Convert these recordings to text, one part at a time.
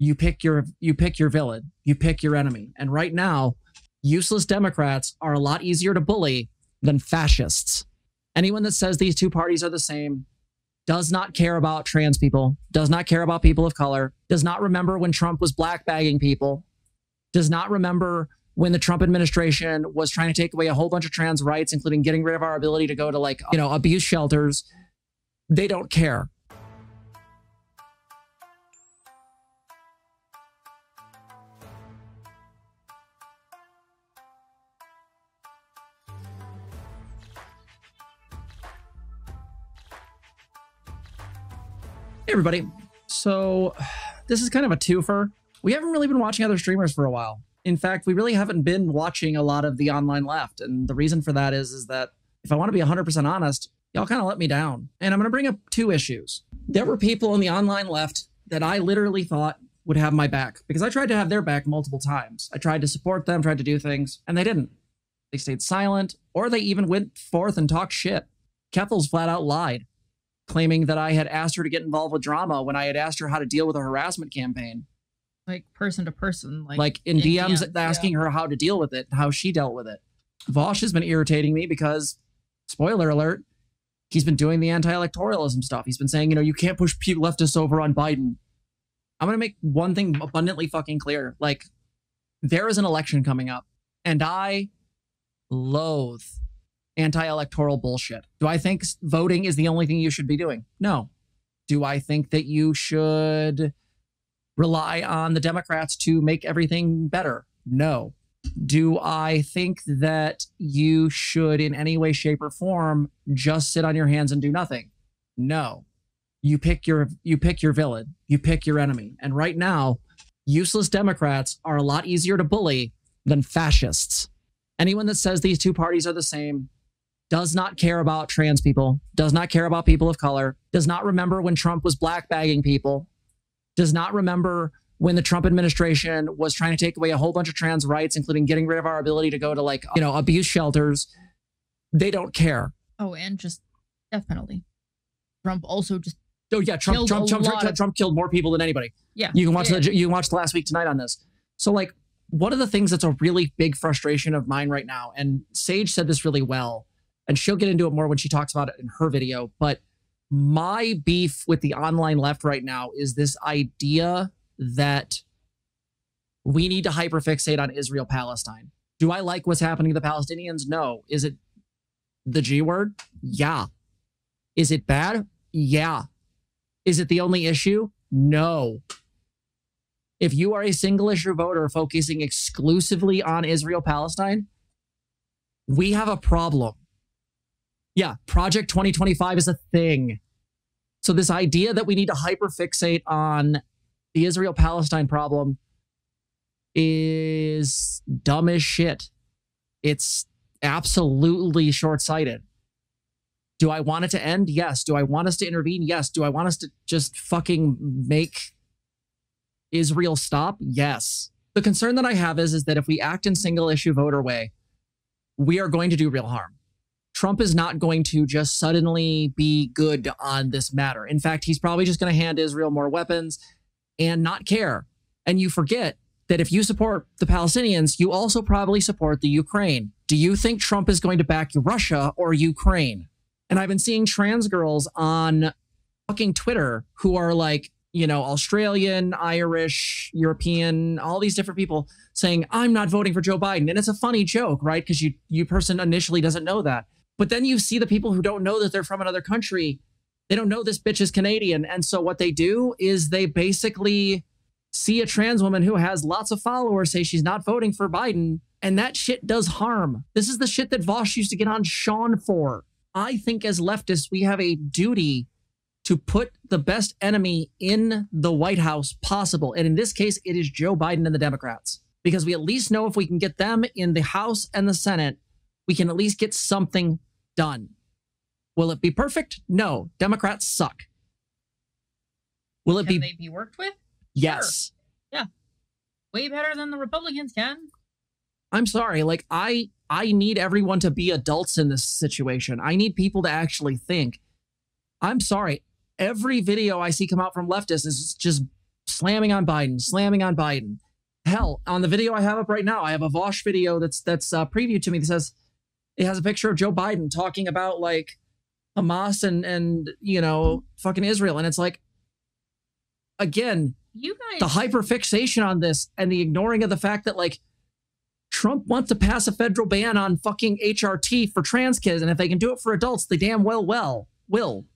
You pick your villain. You pick your enemy. And right now, useless Democrats are a lot easier to bully than fascists. Anyone that says these two parties are the same does not care about trans people, does not care about people of color, does not remember when Trump was black bagging people, does not remember when the Trump administration was trying to take away a whole bunch of trans rights, including getting rid of our ability to go to abuse shelters. They don't care. Hey everybody. So this is kind of a twofer. We haven't really been watching other streamers for a while. In fact, we really haven't been watching a lot of the online left. And the reason for that is that if I want to be 100% honest, y'all kind of let me down. And I'm going to bring up two issues. There were people on the online left that I literally thought would have my back because I tried to have their back multiple times. I tried to support them, tried to do things, and they didn't. They stayed silent, or they even went forth and talked shit. Kethels flat out lied, claiming that I had asked her to get involved with drama when I had asked her how to deal with a harassment campaign. Like person to person. Like in DMs asking her how to deal with it, how she dealt with it. Vosh has been irritating me because, spoiler alert, he's been doing the anti-electorialism stuff. He's been saying, you can't push leftists over on Biden. I'm going to make one thing abundantly fucking clear. Like, there is an election coming up, and I loathe anti-electoral bullshit. Do I think voting is the only thing you should be doing? No. Do I think that you should rely on the Democrats to make everything better? No. Do I think that you should in any way, shape, or form just sit on your hands and do nothing? No. You pick your villain. You pick your enemy. And right now, useless Democrats are a lot easier to bully than fascists. Anyone that says these two parties are the same does not care about trans people, does not care about people of color, does not remember when Trump was black bagging people, does not remember when the Trump administration was trying to take away a whole bunch of trans rights, including getting rid of our ability to go to abuse shelters. They don't care. Oh, and just death penalty. Trump also just Trump killed more people than anybody. Yeah. You can watch the last week tonight on this. So one of the things that's a really big frustration of mine right now, and Sage said this really well, and she'll get into it more when she talks about it in her video, but my beef with the online left right now is this idea that we need to hyperfixate on Israel-Palestine. Do I like what's happening to the Palestinians? No. Is it the G word? Yeah. Is it bad? Yeah. Is it the only issue? No. If you are a single issue voter focusing exclusively on Israel-Palestine, we have a problem. Yeah, Project 2025 is a thing. So this idea that we need to hyperfixate on the Israel-Palestine problem is dumb as shit. It's absolutely short-sighted. Do I want it to end? Yes. Do I want us to intervene? Yes. Do I want us to just fucking make Israel stop? Yes. The concern that I have is that if we act in single-issue voter way, we are going to do real harm. Trump is not going to just suddenly be good on this matter. In fact, he's probably just going to hand Israel more weapons and not care. And you forget that if you support the Palestinians, you also probably support the Ukraine. Do you think Trump is going to back Russia or Ukraine? And I've been seeing trans girls on fucking Twitter who are Australian, Irish, European, all these different people saying, I'm not voting for Joe Biden. And it's a funny joke, right? Because you person initially doesn't know that. But then you see the people who don't know that they're from another country. They don't know this bitch is Canadian. And so what they do is they basically see a trans woman who has lots of followers say she's not voting for Biden. And that shit does harm. This is the shit that Vosh used to get on Sean for. I think as leftists, we have a duty to put the best enemy in the White House possible. And in this case, it is Joe Biden and the Democrats. Because we at least know if we can get them in the House and the Senate, we can at least get something done. Will it be perfect? No. Democrats suck. Will Can they be worked with? Yes. Sure. Yeah. Way better than the Republicans can. I'm sorry. I need everyone to be adults in this situation. I need people to actually think. I'm sorry. Every video I see come out from leftists is just slamming on Biden, slamming on Biden. Hell, on the video I have up right now, I have a Vosh video that's previewed to me that says it has a picture of Joe Biden talking about like Hamas and you know, fucking Israel. And it's like, again, You guys, the hyperfixation on this and the ignoring of the fact that like Trump wants to pass a federal ban on fucking HRT for trans kids. And if they can do it for adults, they damn well will.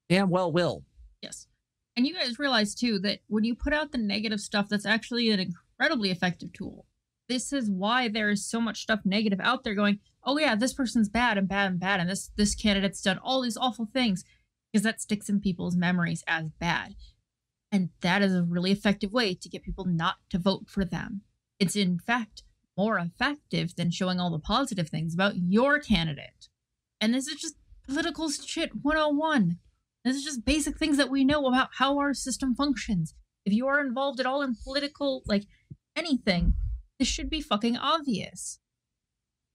Damn well will. yes. And you guys realize too that when you put out the negative stuff, that's actually an incredibly effective tool. This is why there is so much stuff negative out there going, oh yeah, this person's bad and bad and bad, and this candidate's done all these awful things, because that sticks in people's memories as bad. And that is a really effective way to get people not to vote for them. It's in fact more effective than showing all the positive things about your candidate. And this is just political shit 101. This is just basic things that we know about how our system functions. If you are involved at all in political, like anything, this should be fucking obvious.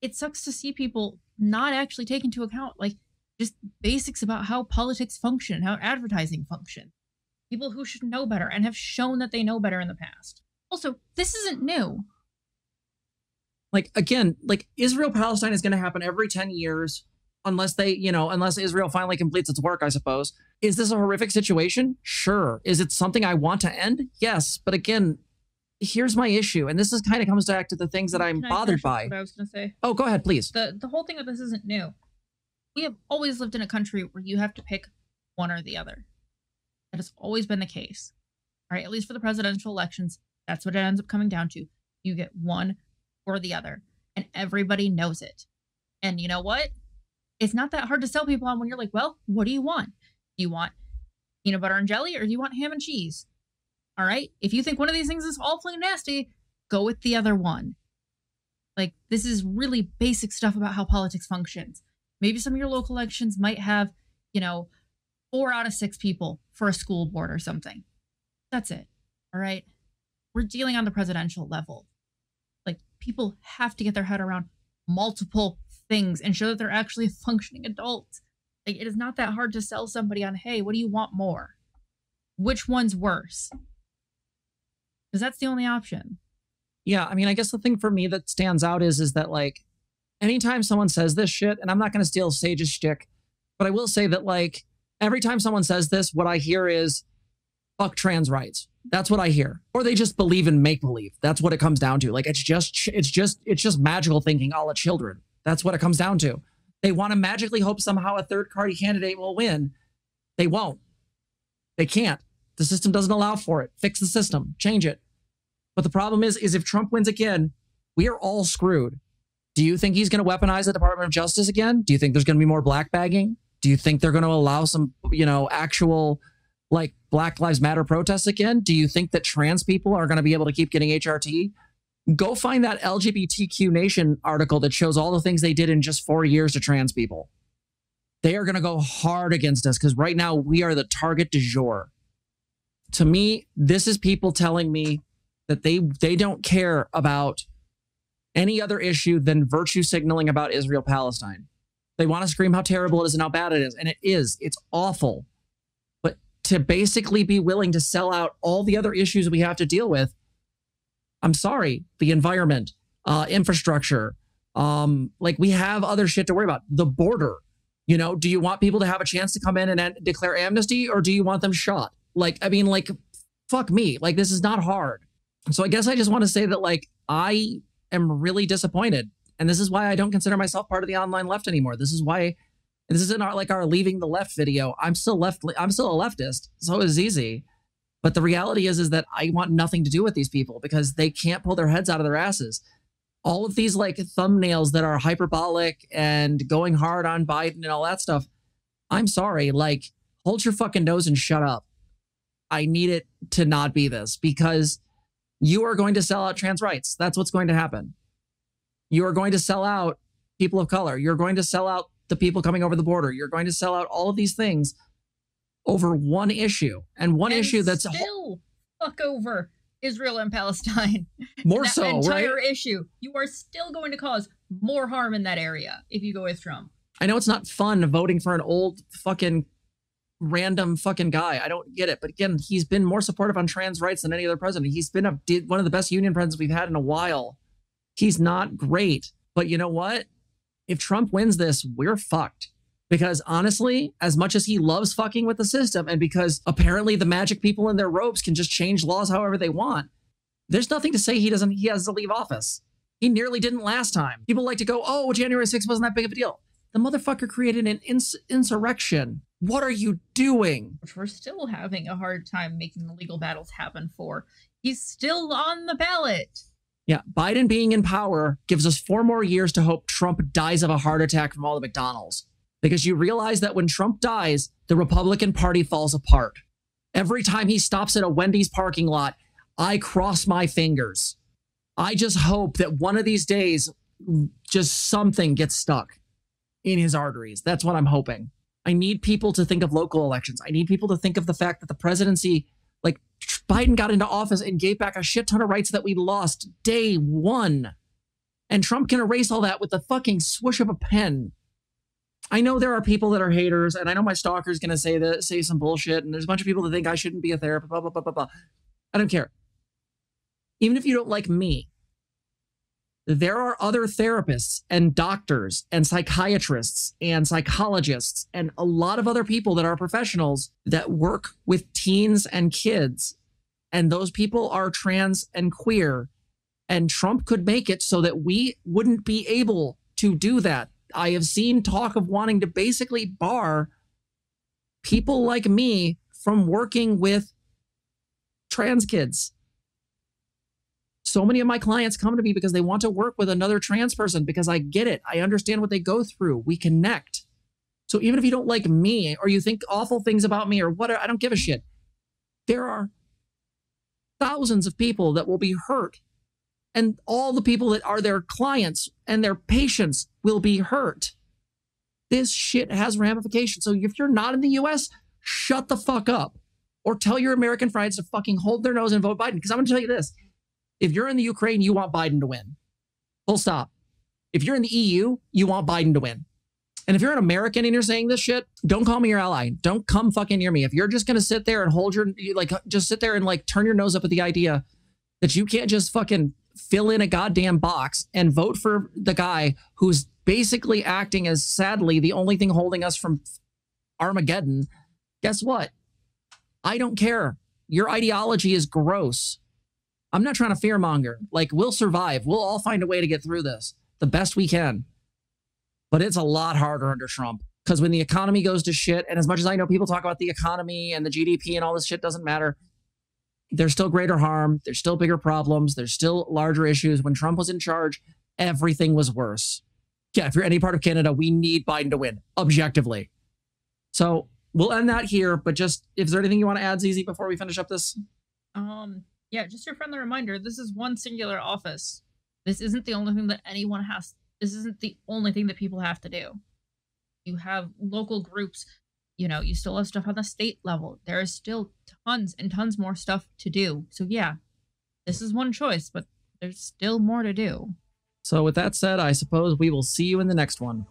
It sucks to see people not actually take into account like just basics about how politics function, how advertising functions. People who should know better and have shown that they know better in the past. Also, this isn't new. Like, again, like Israel-Palestine is going to happen every 10 years unless they, you know, unless Israel finally completes its work, I suppose. Is this a horrific situation? Sure. Is it something I want to end? Yes. But again, here's my issue. And this is kind of comes back to the things that I'm bothered by. What I was going to say. Oh, go ahead, please. The whole thing of this isn't new. We have always lived in a country where you have to pick one or the other. That has always been the case. All right, at least for the presidential elections, that's what it ends up coming down to. You get one or the other, and everybody knows it. And you know what? It's not that hard to sell people on when you're like, well, what do you want? Do you want peanut butter and jelly, or do you want ham and cheese? All right, if you think one of these things is awfully nasty, go with the other one. Like, this is really basic stuff about how politics functions. Maybe some of your local elections might have, you know, 4 out of 6 people for a school board or something. That's it. All right. We're dealing on the presidential level. Like, people have to get their head around multiple things and show that they're actually functioning adults. Like, it is not that hard to sell somebody on, hey, what do you want more? Which one's worse? Because that's the only option. Yeah, I mean, I guess the thing for me that stands out is that, like, anytime someone says this shit, and I'm not going to steal Sage's shtick, but I will say that, like, every time someone says this, what I hear is, fuck trans rights. That's what I hear. Or they just believe in make-believe. That's what it comes down to. Like, it's just magical thinking a la children. That's what it comes down to. They want to magically hope somehow a third-party candidate will win. They won't. They can't. The system doesn't allow for it. Fix the system. Change it. But the problem is if Trump wins again, we are all screwed. Do you think he's going to weaponize the Department of Justice again? Do you think there's going to be more black bagging? Do you think they're going to allow some, you know, actual, like, Black Lives Matter protests again? Do you think that trans people are going to be able to keep getting HRT? Go find that LGBTQ Nation article that shows all the things they did in just 4 years to trans people. They are going to go hard against us because right now we are the target du jour. To me, this is people telling me that they don't care about any other issue than virtue signaling about Israel-Palestine. They want to scream how terrible it is and how bad it is. And it is. It's awful. But to basically be willing to sell out all the other issues we have to deal with, I'm sorry, the environment, infrastructure, like we have other shit to worry about. The border, you know, do you want people to have a chance to come in and declare amnesty, or do you want them shot? Like, I mean, like, fuck me. Like, this is not hard. So I guess I just want to say that, like, I am really disappointed. And this is why I don't consider myself part of the online left anymore. This is why this isn't our leaving the left video. I'm still a leftist. So it was easy. But the reality is that I want nothing to do with these people because they can't pull their heads out of their asses. All of these like thumbnails that are hyperbolic and going hard on Biden and all that stuff. I'm sorry, like, hold your fucking nose and shut up. I need it to not be this because you are going to sell out trans rights. That's what's going to happen. You are going to sell out people of color. You're going to sell out the people coming over the border. You're going to sell out all of these things over one issue. And one issue that's still fuck over Israel and Palestine. More so, right? Entire issue. You are still going to cause more harm in that area if you go with Trump. I know it's not fun voting for an old fucking random fucking guy. I don't get it. But again, he's been more supportive on trans rights than any other president. He's been one of the best union presidents we've had in a while. He's not great. But you know what? If Trump wins this, we're fucked. Because honestly, as much as he loves fucking with the system, and because apparently the magic people in their robes can just change laws however they want, there's nothing to say he has to leave office. He nearly didn't last time. People like to go, oh, January 6th wasn't that big of a deal. The motherfucker created an insurrection. What are you doing? Which we're still having a hard time making the legal battles happen for. He's still on the ballot. Yeah, Biden being in power gives us 4 more years to hope Trump dies of a heart attack from all the McDonald's. Because you realize that when Trump dies, the Republican Party falls apart. Every time he stops at a Wendy's parking lot, I cross my fingers. I just hope that one of these days, just something gets stuck in his arteries. That's what I'm hoping. I need people to think of local elections. I need people to think of the fact that the presidency, like Biden got into office and gave back a shit ton of rights that we lost day one. And Trump can erase all that with the fucking swoosh of a pen. I know there are people that are haters, and I know my stalker's going to say some bullshit, and there's a bunch of people that think I shouldn't be a therapist, blah, blah, blah, blah, blah. I don't care. Even if you don't like me, there are other therapists and doctors and psychiatrists and psychologists and a lot of other people that are professionals that work with teens and kids. And those people are trans and queer. And Trump could make it so that we wouldn't be able to do that. I have seen talk of wanting to basically bar people like me from working with trans kids. So many of my clients come to me because they want to work with another trans person because I get it. I understand what they go through. We connect. So even if you don't like me or you think awful things about me or whatever, I don't give a shit. There are thousands of people that will be hurt. And all the people that are their clients and their patients will be hurt. This shit has ramifications. So if you're not in the US, shut the fuck up. Or tell your American friends to fucking hold their nose and vote Biden. Because I'm going to tell you this. If you're in the Ukraine, you want Biden to win. Full stop. If you're in the EU, you want Biden to win. And if you're an American and you're saying this shit, don't call me your ally. Don't come fucking near me. If you're just going to sit there and just sit there and turn your nose up at the idea that you can't just fucking fill in a goddamn box and vote for the guy who's basically acting as, sadly, the only thing holding us from Armageddon, guess what? I don't care. Your ideology is gross. I'm not trying to fearmonger. We'll survive. We'll all find a way to get through this the best we can. But it's a lot harder under Trump because when the economy goes to shit, and as much as I know people talk about the economy and the GDP and all this shit doesn't matter, there's still greater harm. There's still bigger problems. There's still larger issues. When Trump was in charge, everything was worse. Yeah, if you're any part of Canada, we need Biden to win, objectively. So we'll end that here, but just, is there anything you want to add, ZZ, before we finish up this? Yeah, just your friendly reminder, this is one singular office. This isn't the only thing that this isn't the only thing that people have to do. You have local groups, you still have stuff on the state level. There is still tons and tons more stuff to do. So yeah, this is one choice, but there's still more to do. So with that said, I suppose we will see you in the next one.